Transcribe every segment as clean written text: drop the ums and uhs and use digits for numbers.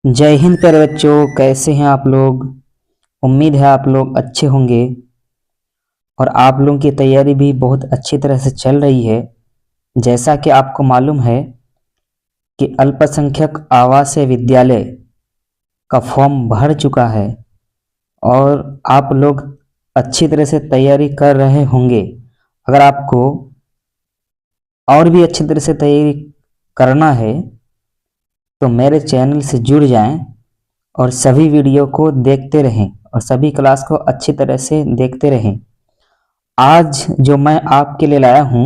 जय हिंद प्यारे बच्चों, कैसे हैं आप लोग। उम्मीद है आप लोग अच्छे होंगे और आप लोगों की तैयारी भी बहुत अच्छी तरह से चल रही है। जैसा कि आपको मालूम है कि अल्पसंख्यक आवासीय विद्यालय का फॉर्म भर चुका है और आप लोग अच्छी तरह से तैयारी कर रहे होंगे। अगर आपको और भी अच्छी तरह से तैयारी करना है तो मेरे चैनल से जुड़ जाएं और सभी वीडियो को देखते रहें और सभी क्लास को अच्छी तरह से देखते रहें। आज जो मैं आपके लिए लाया हूँ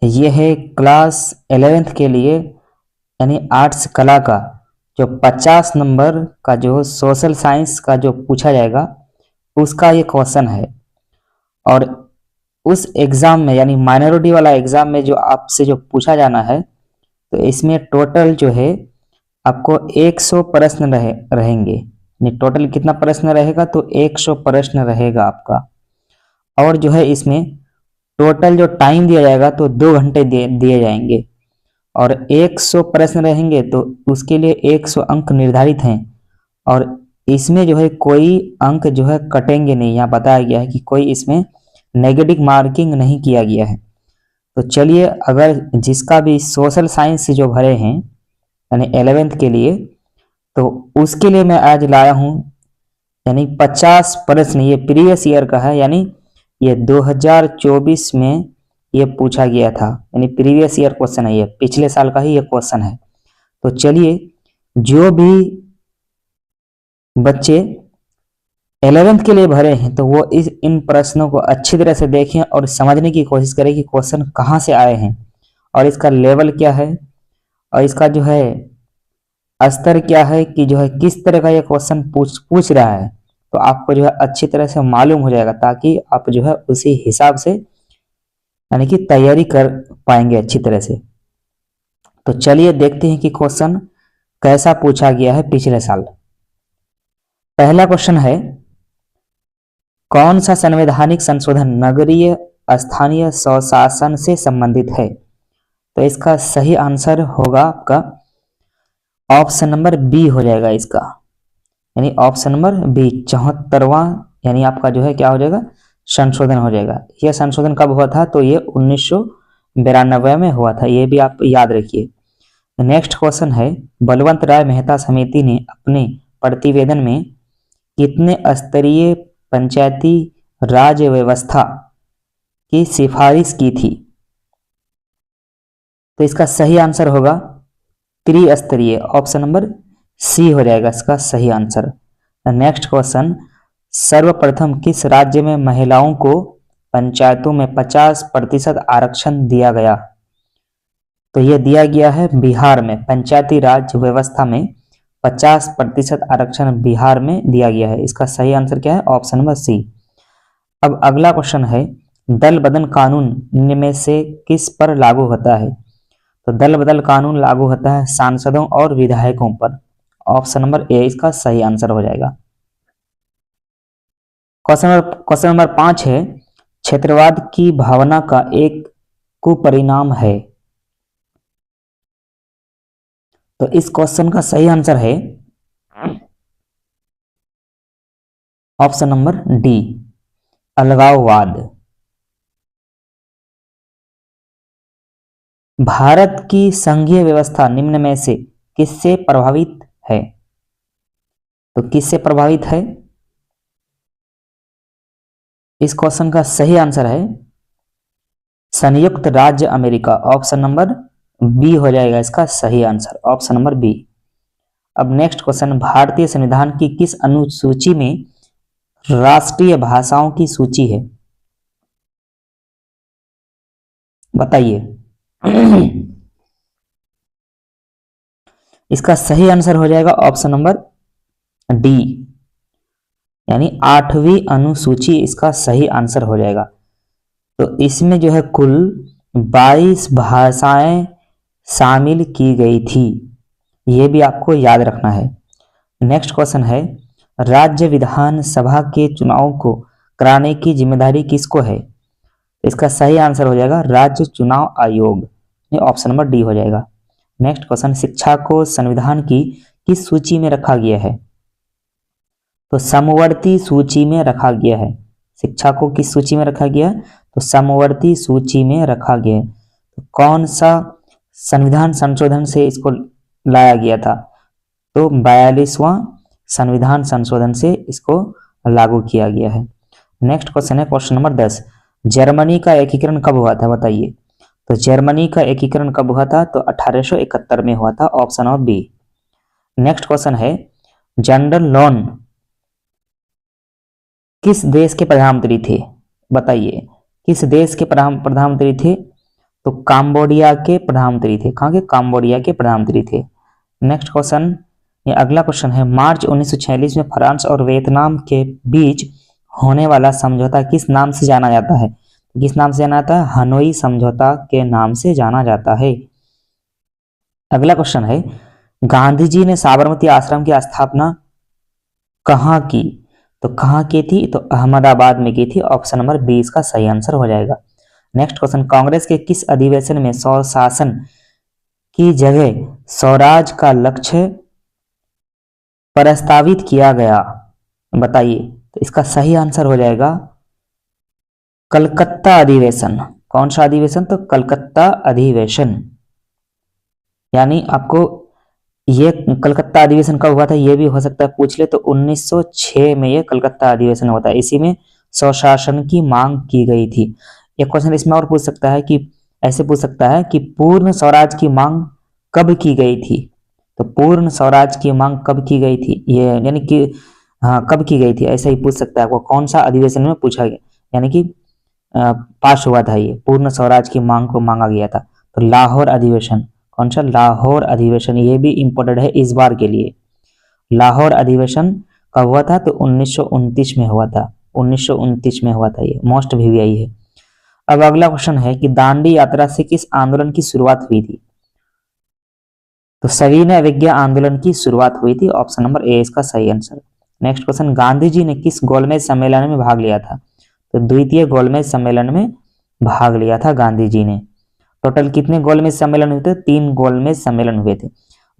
ये है क्लास 11th के लिए यानी आर्ट्स कला का जो 50 नंबर का जो सोशल साइंस का जो पूछा जाएगा उसका ये क्वेश्चन है। और उस एग्ज़ाम में यानी माइनॉरिटी वाला एग्ज़ाम में जो आपसे जो पूछा जाना है तो इसमें टोटल जो है आपको 100 प्रश्न रहेंगे। यानी टोटल कितना प्रश्न रहेगा तो 100 प्रश्न रहेगा आपका। और जो है इसमें टोटल जो टाइम दिया जाएगा तो 2 घंटे दिए जाएंगे और 100 प्रश्न रहेंगे तो उसके लिए 100 अंक निर्धारित हैं। और इसमें जो है कोई अंक जो है कटेंगे नहीं, यहाँ बताया गया है कि कोई इसमें नेगेटिव मार्किंग नहीं किया गया है। तो चलिए, अगर जिसका भी सोशल साइंस से जो भरे हैं यानी 11th के लिए तो उसके लिए मैं आज लाया हूँ यानी 50 प्रश्न। ये प्रीवियस ईयर का है यानी ये 2024 में ये पूछा गया था यानी प्रीवियस ईयर क्वेश्चन है, ये पिछले साल का ही ये क्वेश्चन है। तो चलिए, जो भी बच्चे 11th के लिए भरे हैं तो वो इन प्रश्नों को अच्छी तरह से देखें और समझने की कोशिश करें कि क्वेश्चन कहाँ से आए हैं और इसका लेवल क्या है और इसका जो है स्तर क्या है कि जो है किस तरह का ये क्वेश्चन पूछ रहा है। तो आपको जो है अच्छी तरह से मालूम हो जाएगा ताकि आप जो है उसी हिसाब से यानी कि तैयारी कर पाएंगे अच्छी तरह से। तो चलिए देखते हैं कि क्वेश्चन कैसा पूछा गया है पिछले साल। पहला क्वेश्चन है, कौन सा संवैधानिक संशोधन नगरीय स्थानीय स्वशासन से संबंधित है। तो इसका सही आंसर होगा आपका ऑप्शन नंबर बी हो जाएगा इसका, यानी ऑप्शन नंबर बी 74वां यानी आपका जो है क्या हो जाएगा संशोधन हो जाएगा। यह संशोधन कब हुआ था तो ये 1992 में हुआ था, ये भी आप याद रखिए। नेक्स्ट क्वेश्चन है, बलवंत राय मेहता समिति ने अपने प्रतिवेदन में कितने स्तरीय पंचायती राज व्यवस्था की सिफारिश की थी। तो इसका सही आंसर होगा त्रिस्तरीय, ऑप्शन नंबर सी हो जाएगा इसका सही आंसर। नेक्स्ट क्वेश्चन, सर्वप्रथम किस राज्य में महिलाओं को पंचायतों में 50% आरक्षण दिया गया। तो यह दिया गया है बिहार में, पंचायती राज व्यवस्था में 50% आरक्षण बिहार में दिया गया है। इसका सही आंसर क्या है, ऑप्शन नंबर सी। अब अगला क्वेश्चन है, दल बदल कानून निम्न में से किस पर लागू होता है। तो दल बदल कानून लागू होता है सांसदों और विधायकों पर, ऑप्शन नंबर ए इसका सही आंसर हो जाएगा। क्वेश्चन नंबर 5 है, क्षेत्रवाद की भावना का एक कुपरिणाम है। तो इस क्वेश्चन का सही आंसर है ऑप्शन नंबर डी अलगाववाद। भारत की संघीय व्यवस्था निम्न में से किससे प्रभावित है। तो किससे प्रभावित है, इस क्वेश्चन का सही आंसर है संयुक्त राज्य अमेरिका, ऑप्शन नंबर बी हो जाएगा इसका सही आंसर, ऑप्शन नंबर बी। अब नेक्स्ट क्वेश्चन, भारतीय संविधान की किस अनुसूची में राष्ट्रीय भाषाओं की सूची है। बताइए। इसका सही आंसर हो जाएगा ऑप्शन नंबर डी, यानी 8वीं अनुसूची इसका सही आंसर हो जाएगा। तो इसमें जो है कुल 22 भाषाएं शामिल की गई थी, यह भी आपको याद रखना है। नेक्स्ट क्वेश्चन है, राज्य विधानसभा के चुनाव को कराने की जिम्मेदारी किसको है। इसका सही आंसर हो जाएगा राज्य चुनाव आयोग, ऑप्शन नंबर डी हो जाएगा। नेक्स्ट क्वेश्चन, शिक्षा को संविधान की किस सूची में रखा गया है? तो समवर्ती सूची में रखा गया है। शिक्षा को किस सूची में रखा गया? तो समवर्ती सूची में रखा गया है। तो कौन सा संविधान संशोधन से इसको लाया गया था? तो 42वां संविधान संशोधन से इसको लागू किया गया है। नेक्स्ट क्वेश्चन है क्वेश्चन नंबर 10। जर्मनी का एकीकरण कब हुआ था बताइए? तो जर्मनी का एकीकरण कब हुआ था? तो 1871 में हुआ था, option of B. Next question है जनरल लोन किस देश के प्रधानमंत्री थे? बताइए किस देश के प्रधानमंत्री थे? तो काम्बोडिया के प्रधानमंत्री थे। कहाँ के? काम्बोडिया के प्रधानमंत्री थे। नेक्स्ट क्वेश्चन, ये अगला क्वेश्चन है मार्च 1946 में फ्रांस और वियतनाम के बीच होने वाला समझौता किस नाम से जाना जाता है? किस नाम से जाना जाता है? हनोई समझौता के नाम से जाना जाता है। अगला क्वेश्चन है गांधी जी ने साबरमती आश्रम की स्थापना कहाँ की? तो कहाँ की थी? तो अहमदाबाद में की थी, ऑप्शन नंबर 20 का सही आंसर हो जाएगा। नेक्स्ट क्वेश्चन, कांग्रेस के किस अधिवेशन में स्वशासन की जगह स्वराज का लक्ष्य प्रस्तावित किया गया? बताइए। तो इसका सही आंसर हो जाएगा कलकत्ता अधिवेशन। कौन सा अधिवेशन? तो कलकत्ता अधिवेशन। यानी आपको ये कलकत्ता अधिवेशन कब हुआ था ये भी हो सकता है पूछ ले, तो 1906 में ये कलकत्ता अधिवेशन हुआ था। इसी में स्वशासन की मांग की गई थी। एक क्वेश्चन इसमें और पूछ सकता है कि ऐसे पूछ सकता है कि पूर्ण स्वराज की मांग कब की गई थी? तो पूर्ण स्वराज की मांग कब की गई थी, ये यानी कि हाँ कब की गई थी, ऐसा ही पूछ सकता है। वो कौन सा अधिवेशन में पूछा गया, यानी कि पास हुआ था ये पूर्ण स्वराज की मांग को मांगा गया था? तो लाहौर अधिवेशन। कौन सा? लाहौर अधिवेशन। ये भी इंपॉर्टेंट है इस बार के लिए। लाहौर अधिवेशन कब हुआ था? तो 1929 में हुआ था। 1929 में हुआ था, ये मोस्ट वीवीआई है। अब अगला क्वेश्चन है कि दांडी यात्रा से किस आंदोलन की शुरुआत हुई थी? तो सविनय अवज्ञा आंदोलन की शुरुआत हुई थी, ऑप्शन नंबर ए इसका सही answer. Next question, Gandhi ji ने किस गोलमेज सम्मेलन में भाग लिया था? तो द्वितीय गोलमेज सम्मेलन में भाग लिया था गांधी जी ने। टोटल कितने गोलमेज सम्मेलन हुए थे? 3 गोलमेज सम्मेलन हुए थे।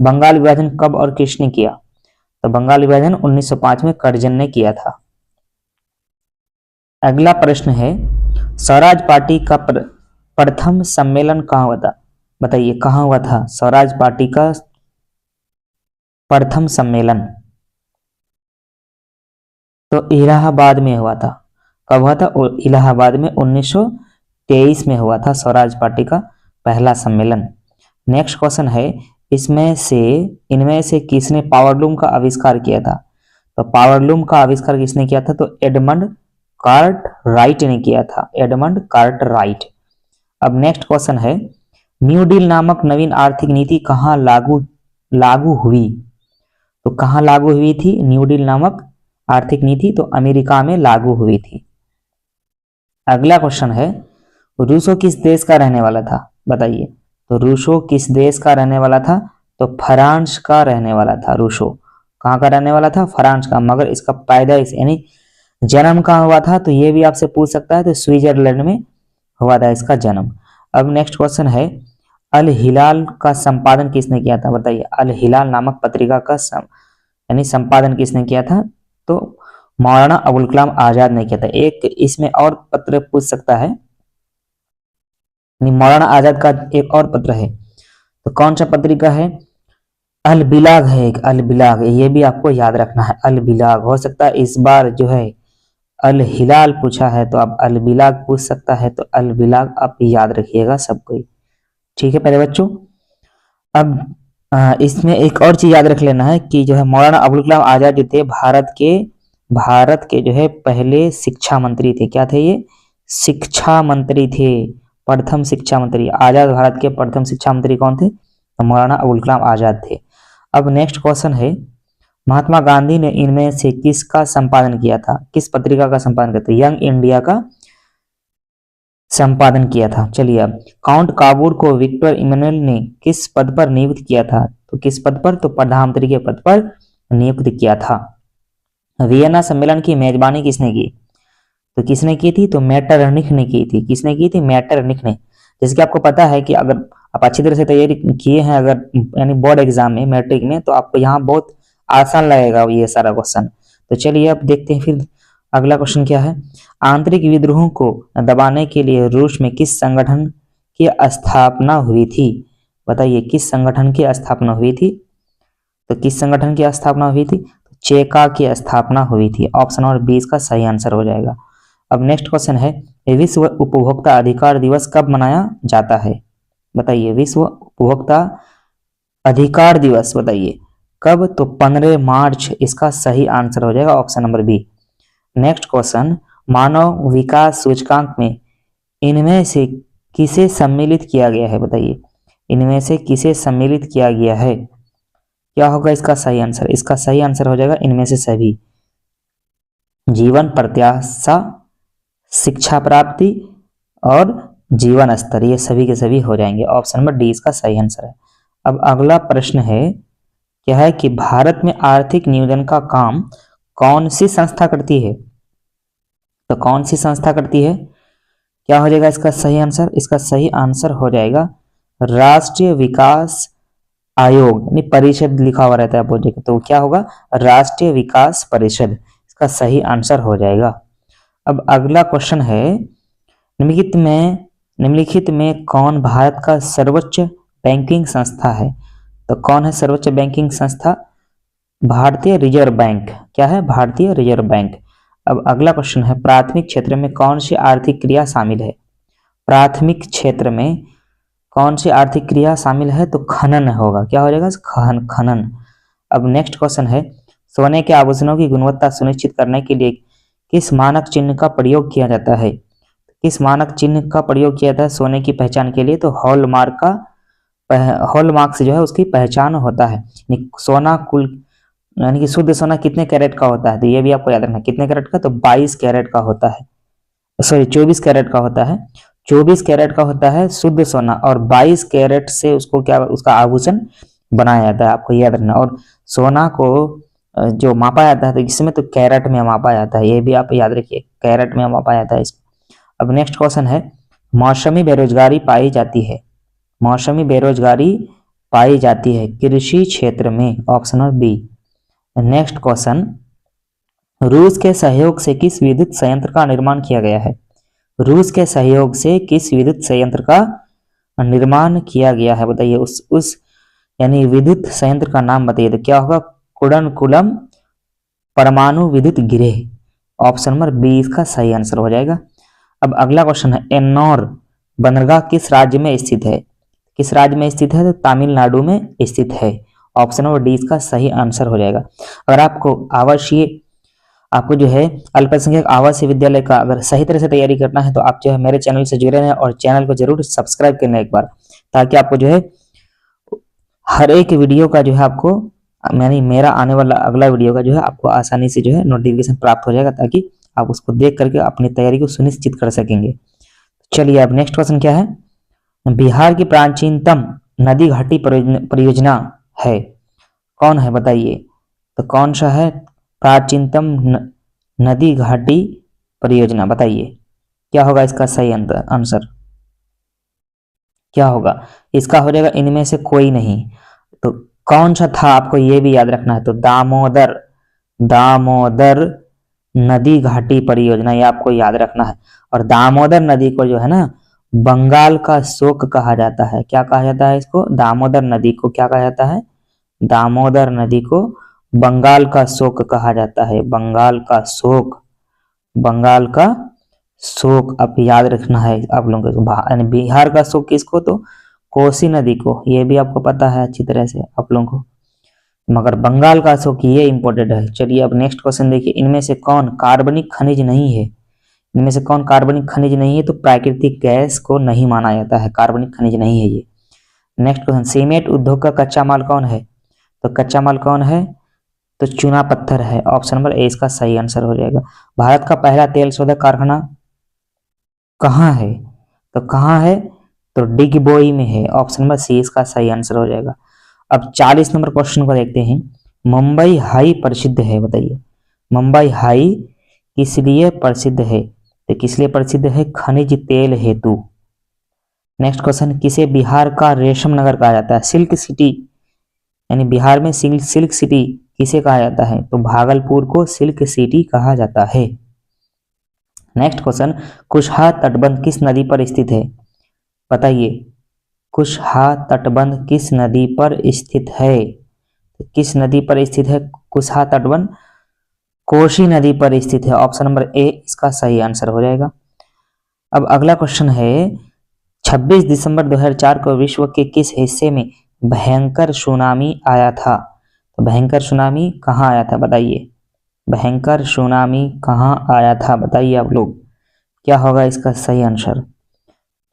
बंगाल विभाजन कब और किसने किया? तो बंगाल विभाजन 1905 में कर्जन ने किया था। अगला प्रश्न है स्वराज पार्टी का प्रथम सम्मेलन कहाँ हुआ था? बताइए कहाँ हुआ था स्वराज पार्टी का प्रथम सम्मेलन? तो इलाहाबाद में हुआ था। कब हुआ था? इलाहाबाद में 1923 में हुआ था स्वराज पार्टी का पहला सम्मेलन। नेक्स्ट क्वेश्चन है इनमें से किसने पावरलूम का आविष्कार किया था? तो पावरलूम का आविष्कार किसने किया था? तो एडमंड कार्टराइट ने किया था। Edmund Cartwright. अब नेक्स्ट क्वेश्चन है न्यू डील नामक नवीन आर्थिक नीति कहाँ लागू हुई? तो कहाँ लागू हुई थी न्यू डील नामक आर्थिक नीति? तो अमेरिका में लागू हुई थी। अगला क्वेश्चन है रूसो किस देश का रहने वाला था? बताइए। तो रूसो किस देश का रहने वाला था? तो फ्रांस का रहने वाला था। रूसो कहाँ का रहने वाला था? फ्रांस का। मगर इसका पैदाइश यानी जन्म कहाँ हुआ था? तो ये भी आपसे पूछ सकता है। तो स्विट्जरलैंड में हुआ था इसका जन्म। अब नेक्स्ट क्वेश्चन है अल हिलाल का संपादन किसने किया था? बताइए। अल हिलाल नामक पत्रिका का यानी संपादन किसने किया था? तो मौलाना अबुल कलाम आजाद ने किया था। एक इसमें और पत्र पूछ सकता है, मौलाना आजाद का एक और पत्र है। तो कौन सा पत्रिका है? अल बिलाग है एक, अल बिलाग। ये भी आपको याद रखना है, अल बिलाग। हो सकता है इस बार जो है अल हिलाल पूछा है तो आप अल बिलाग पूछ सकता है, तो अल बिलाग आप याद रखिएगा सब कोई। ठीक है पहले बच्चों। अब इसमें एक और चीज याद रख लेना है कि जो है मौलाना अबुल कलाम आजाद जो थे भारत के जो है पहले शिक्षा मंत्री थे। क्या थे ये? शिक्षा मंत्री थे, प्रथम शिक्षा मंत्री। आजाद भारत के प्रथम शिक्षा मंत्री कौन थे? तो मौलाना अबुल कलाम आजाद थे। अब नेक्स्ट क्वेश्चन है महात्मा गांधी ने इनमें से किसका संपादन किया था? किस पत्रिका का संपादन किया था? यंग इंडिया का संपादन किया था। चलिए अब काउंट काबूर को विक्टर इमैनुअल ने किस पद पर नियुक्त किया था? तो किस पद पर? तो प्रधानमंत्री के पद पर नियुक्त किया था। वियना सम्मेलन की मेजबानी किसने की? तो किसने की थी? तो मेटरनिख ने की थी। किसने की थी? मेटरनिख ने। जैसे कि आपको पता है कि अगर आप अच्छी तरह से तैयारी किए हैं अगर यानी बोर्ड एग्जाम में, मैट्रिक में, तो आपको यहाँ बहुत आसान लगेगा ये सारा क्वेश्चन। तो चलिए अब देखते हैं फिर अगला क्वेश्चन क्या है। आंतरिक विद्रोह को दबाने के लिए रूस में किस संगठन की स्थापना हुई थी? बताइए किस संगठन की स्थापना हुई थी? तो किस संगठन की स्थापना हुई थी? चेका की स्थापना हुई थी। ऑप्शन नंबर 20 का सही आंसर हो जाएगा। अब नेक्स्ट क्वेश्चन है, विश्व उपभोक्ता अधिकार दिवस कब मनाया जाता है? बताइए विश्व उपभोक्ता अधिकार दिवस बताइए कब? तो 15 मार्च इसका सही आंसर हो जाएगा, option number B. Next question, मानव विकास सूचकांक में इनमें से किसे सम्मिलित किया गया है? बताइए इनमें से किसे सम्मिलित किया गया है? क्या होगा इसका सही आंसर? इसका सही आंसर हो जाएगा इनमें से सभी। जीवन प्रत्याशा, शिक्षा प्राप्ति और जीवन स्तर, ये सभी के सभी हो जाएंगे। ऑप्शन नंबर डी इसका सही आंसर है। अब अगला प्रश्न है, क्या है कि भारत में आर्थिक नियोजन का काम कौन सी संस्था करती है? तो कौन सी संस्था करती है? क्या हो जाएगा इसका सही आंसर? इसका सही आंसर हो जाएगा राष्ट्रीय विकास आयोग, यानी परिषद लिखा हुआ रहता है आप देखो, तो क्या होगा? राष्ट्रीय विकास परिषद, इसका सही आंसर हो जाएगा। अब अगला क्वेश्चन है, निम्नलिखित में कौन भारत का सर्वोच्च बैंकिंग संस्था है? तो कौन है सर्वोच्च बैंकिंग संस्था? भारतीय रिजर्व बैंक। क्या है? भारतीय रिजर्व बैंक। अब अगला क्वेश्चन है, प्राथमिक क्षेत्र में कौन सी आर्थिक क्रिया शामिल है? प्राथमिक क्षेत्र में कौन सी आर्थिक क्रिया शामिल है? तो खनन होगा। क्या हो जाएगा? खनन। अब नेक्स्ट क्वेश्चन है, सोने के आभूषणों की गुणवत्ता सुनिश्चित करने के लिए किस मानक चिन्ह का प्रयोग किया जाता है? किस मानक चिन्ह का प्रयोग किया जाता है सोने की पहचान के लिए? तो हॉलमार्क से जो है उसकी पहचान होता है। सोना कुल यानी कि शुद्ध सोना कितने कैरेट का होता है? तो ये भी आपको याद रखना, कितने कैरेट का? तो 22 कैरेट का होता है, सॉरी 24 कैरेट का होता है। 24 कैरेट का होता है शुद्ध सोना, और 22 कैरेट से उसको क्या उसका आभूषण बनाया जाता है, आपको याद रखना। और सोना को जो मापा जाता है तो इसमें तो कैरेट में मापा जाता है, ये भी आप याद रखिए, कैरेट में मापा जाता है इसको। अब नेक्स्ट क्वेश्चन है, मौसमी बेरोजगारी पाई जाती है, मौसमी बेरोजगारी पाई जाती है कृषि क्षेत्र में। Option number B. Next question, रूस के सहयोग से किस विद्युत संयंत्र का निर्माण किया गया है? रूस के सहयोग से किस विद्युत संयंत्र का निर्माण किया गया है? बताइए उस यानी विद्युत संयंत्र का नाम बताइए। तो क्या होगा? कुडनकुलम परमाणु विद्युत गृह। ऑप्शन नंबर बी इसका सही आंसर हो जाएगा। अब अगला क्वेश्चन है, एन्नौर बंदरगाह किस राज्य में स्थित है? किस राज्य में स्थित है? तो तमिलनाडु में स्थित है। ऑप्शन नंबर डी इसका सही आंसर हो जाएगा। अगर आपको जो है अल्पसंख्यक आवासीय विद्यालय का अगर सही तरह से तैयारी करना है तो आप जो है मेरे चैनल से जुड़े रहें और चैनल को जरूर सब्सक्राइब करना एक बार, ताकि आपको जो है हर एक वीडियो का जो है आपको यानी मेरा आने वाला अगला वीडियो का जो है आपको आसानी से जो है नोटिफिकेशन प्राप्त हो जाएगा, ताकि आप उसको देख करके अपनी तैयारी को सुनिश्चित कर सकेंगे। चलिए अब नेक्स्ट क्वेश्चन क्या है, बिहार की प्राचीनतम नदी घाटी परियोजना है, कौन है बताइए? तो कौन सा है प्राचीनतम नदी घाटी परियोजना? बताइए क्या होगा इसका सही आंसर? क्या होगा इसका? हो जाएगा इनमें से कोई नहीं। तो कौन सा था आपको ये भी याद रखना है। तो दामोदर नदी घाटी परियोजना, ये आपको याद रखना है। और दामोदर नदी को जो है ना बंगाल का शोक कहा जाता है। क्या कहा जाता है इसको? दामोदर नदी को क्या कहा जाता है? दामोदर नदी को बंगाल का शोक कहा जाता है। बंगाल का शोक, बंगाल का शोक आप याद रखना है आप लोगों को। यानी बिहार का शोक किसको? तो कोसी नदी को, ये भी आपको पता है अच्छी तरह से आप लोगों को, मगर बंगाल का शोक ये इंपॉर्टेंट है। चलिए अब नेक्स्ट क्वेश्चन देखिए, इनमें से कौन कार्बनिक खनिज नहीं है? इनमें से कौन कार्बनिक खनिज नहीं है? तो प्राकृतिक गैस को नहीं माना जाता है, कार्बनिक खनिज नहीं है ये। नेक्स्ट क्वेश्चन, सीमेंट उद्योग का कच्चा माल कौन है? तो कच्चा माल कौन है? तो चूना पत्थर है। ऑप्शन नंबर ए इसका सही आंसर हो जाएगा। भारत का पहला तेल शोधक कारखाना कहाँ है? तो कहाँ है? तो डिगबोई में है। ऑप्शन नंबर सी इसका सही आंसर हो जाएगा। अब 40 नंबर क्वेश्चन को देखते हैं, मुंबई हाई प्रसिद्ध है, बताइए मुंबई हाई किस लिए प्रसिद्ध है? तो किस लिए प्रसिद्ध है? खनिज तेल हेतु। नेक्स्ट क्वेश्चन, किसे बिहार का रेशम नगर कहा जाता है? सिल्क सिटी, यानी बिहार में सिल्क सिटी किसे कहा जाता है? तो भागलपुर को सिल्क सिटी कहा जाता है। नेक्स्ट क्वेश्चन, कुशहा तटबंध किस नदी पर स्थित है? बताइए, कुशहा तटबंध किस नदी पर स्थित है? किस नदी पर स्थित है कुशहा तटबंध? कोसी नदी पर स्थित है। ऑप्शन नंबर ए इसका सही आंसर हो जाएगा। अब अगला क्वेश्चन है, 26 दिसंबर 2004 को विश्व के किस हिस्से में भयंकर सुनामी आया था? तो भयंकर सुनामी कहाँ आया था बताइए? भयंकर सुनामी कहाँ आया था बताइए आप लोग। क्या होगा इसका सही आंसर?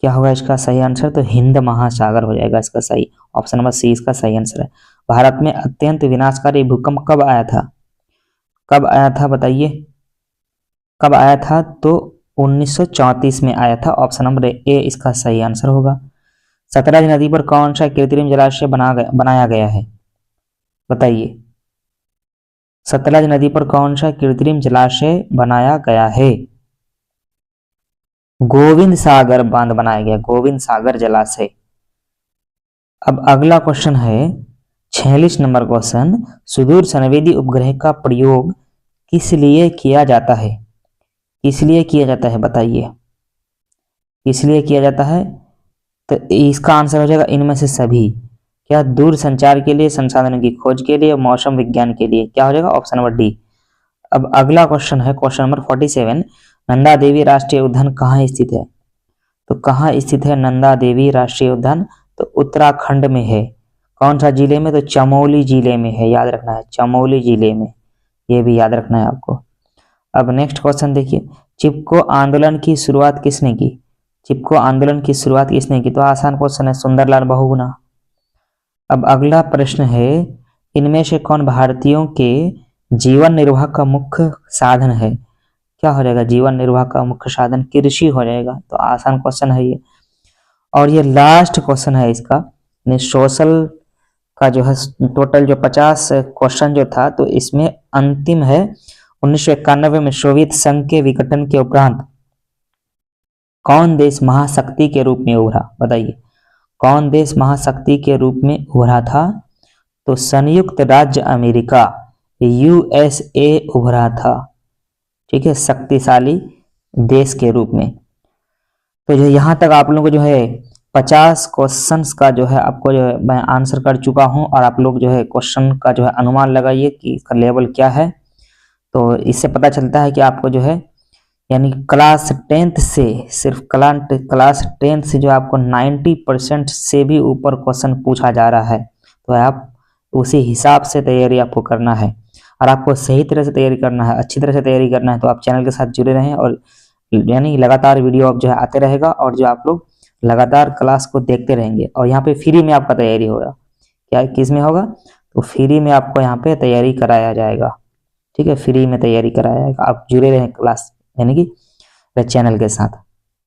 क्या होगा इसका सही आंसर? तो हिंद महासागर हो जाएगा इसका सही। ऑप्शन नंबर सी इसका सही आंसर है। भारत में अत्यंत विनाशकारी भूकंप कब आया था? कब आया था बताइए? कब आया था? तो 1934 में आया था। ऑप्शन नंबर ए इसका सही आंसर होगा। सतलज नदी पर कौन सा कृत्रिम जलाशय बनाया गया है? बताइए, सतलज नदी पर कौन सा कृत्रिम जलाशय बनाया गया है? गोविंद सागर बांध बनाया गया, गोविंद सागर जलाशय। अब अगला क्वेश्चन है 46 नंबर क्वेश्चन, सुदूर संवेदी उपग्रह का प्रयोग किस लिए किया जाता है? किस लिए किया जाता है बताइए? किस लिए किया जाता है? तो इसका आंसर हो जाएगा इनमें से सभी। क्या? दूर संचार के लिए, संसाधनों की खोज के लिए, मौसम विज्ञान के लिए। क्या हो जाएगा? Option number D. अब अगला क्वेश्चन है क्वेश्चन नंबर 47, नंदा देवी राष्ट्रीय उद्यान कहाँ स्थित है? तो कहाँ स्थित है नंदा देवी राष्ट्रीय उद्यान? तो उत्तराखंड में है। कौन सा जिले में? तो चमोली जिले में है, याद रखना है, चमोली जिले में, ये भी याद रखना है आपको। अब नेक्स्ट क्वेश्चन देखिए, चिपको आंदोलन की शुरुआत किसने की? चिपको आंदोलन की शुरुआत किसने की? तो आसान क्वेश्चन है, सुंदरलाल बहुगुणा। अब अगला प्रश्न है, इनमें से कौन भारतीयों के जीवन निर्वाह का मुख्य साधन है? क्या हो जाएगा? जीवन निर्वाह का मुख्य साधन कृषि हो जाएगा। तो आसान क्वेश्चन है ये। और ये लास्ट क्वेश्चन है इसका, सोशल का जो है टोटल जो 50 क्वेश्चन जो था, तो इसमें अंतिम है 1991 में सोवियत संघ के विघटन के उपरांत कौन देश महाशक्ति के रूप में उभरा? बताइए, कौन देश महाशक्ति के रूप में उभरा था? तो संयुक्त राज्य अमेरिका, यूएसए उभरा था। ठीक है, शक्तिशाली देश के रूप में। तो जो यहाँ तक आप लोगों को जो है 50 क्वेश्चंस का जो है आपको जो है मैं आंसर कर चुका हूँ, और आप लोग जो है क्वेश्चन का जो है अनुमान लगाइए कि इसका लेवल क्या है। तो इससे पता चलता है कि आपको जो है यानी क्लास 10th से, सिर्फ क्लास 10th से जो आपको 90% से भी ऊपर क्वेश्चन पूछा जा रहा है। तो आप उसी हिसाब से तैयारी आपको करना है, और आपको सही तरह से तैयारी करना है, अच्छी तरह से तैयारी करना है। तो आप चैनल के साथ जुड़े रहें, और यानी लगातार वीडियो आप जो है आते रहेगा, और जो आप लोग लगातार क्लास को देखते रहेंगे। और यहाँ पे फ्री में आपका तैयारी होगा। क्या किस में होगा? तो फ्री में आपको यहाँ पे तैयारी कराया जाएगा। ठीक है, फ्री में तैयारी कराया जाएगा। आप जुड़े रहें क्लास यानी कि चैनल के साथ।